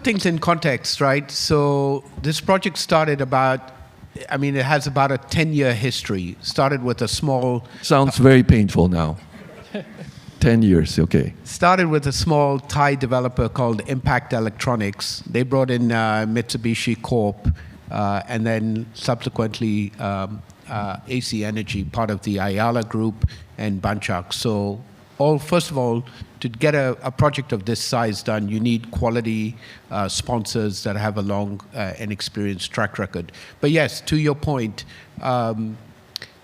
put things in context, right? So this project started it has about a 10-year history. Started with a small... Sounds very painful now. 10 years, okay. Started with a small Thai developer called Impact Electronics. They brought in Mitsubishi Corp, and then subsequently AC Energy, part of the Ayala Group, and Banchak. So first of all, to get a project of this size done, you need quality sponsors that have a long and experienced track record. But yes, to your point,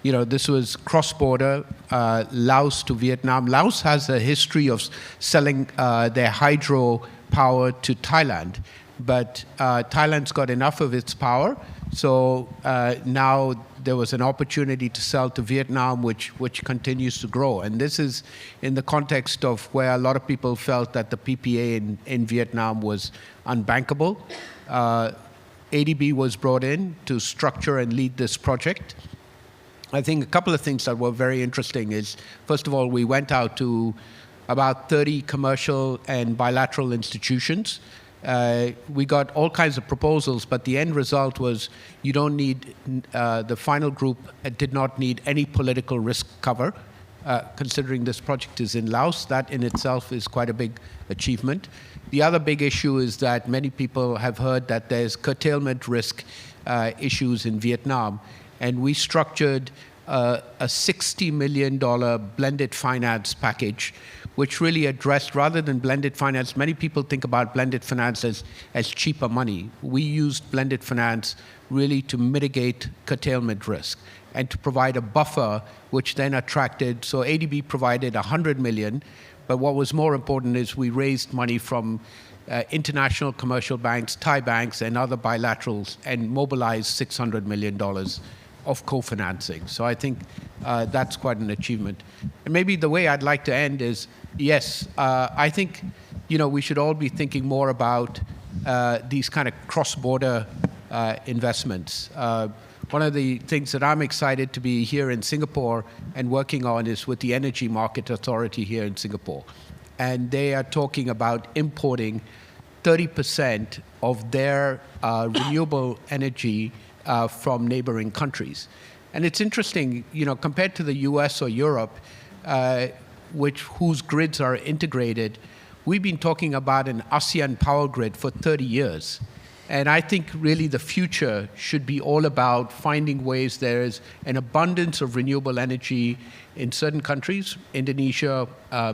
this was cross-border, Laos to Vietnam. Laos has a history of selling their hydro power to Thailand, but Thailand's got enough of its power, so now there was an opportunity to sell to Vietnam, which continues to grow. And this is in the context of where a lot of people felt that the PPA in Vietnam was unbankable. ADB was brought in to structure and lead this project. I think a couple of things that were very interesting is, first of all, we went out to about 30 commercial and bilateral institutions. We got all kinds of proposals, but the end result was you don't need, the final group did not need any political risk cover, considering this project is in Laos. That in itself is quite a big achievement. The other big issue is that many people have heard that there's curtailment risk issues in Vietnam, and we structured a $60 million blended finance package, which really addressed, rather than blended finance, many people think about blended finance as cheaper money. We used blended finance really to mitigate curtailment risk and to provide a buffer, which then attracted, so ADB provided $100 million, but what was more important is we raised money from international commercial banks, Thai banks, and other bilaterals, and mobilized $600 million of co-financing. So I think that's quite an achievement. And maybe the way I'd like to end is, yes, I think we should all be thinking more about these kind of cross-border investments. One of the things that I'm excited to be here in Singapore and working on is with the Energy Market Authority here in Singapore. And they are talking about importing 30% of their renewable energy from neighboring countries. And it's interesting, compared to the US or Europe, whose grids are integrated, we've been talking about an ASEAN power grid for 30 years. And I think really the future should be all about finding ways there is an abundance of renewable energy in certain countries, Indonesia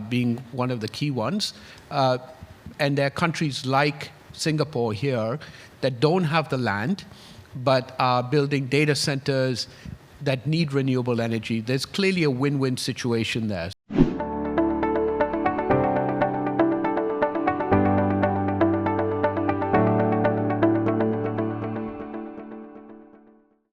being one of the key ones. And there are countries like Singapore here that don't have the land, but are building data centers that need renewable energy. There's clearly a win-win situation there.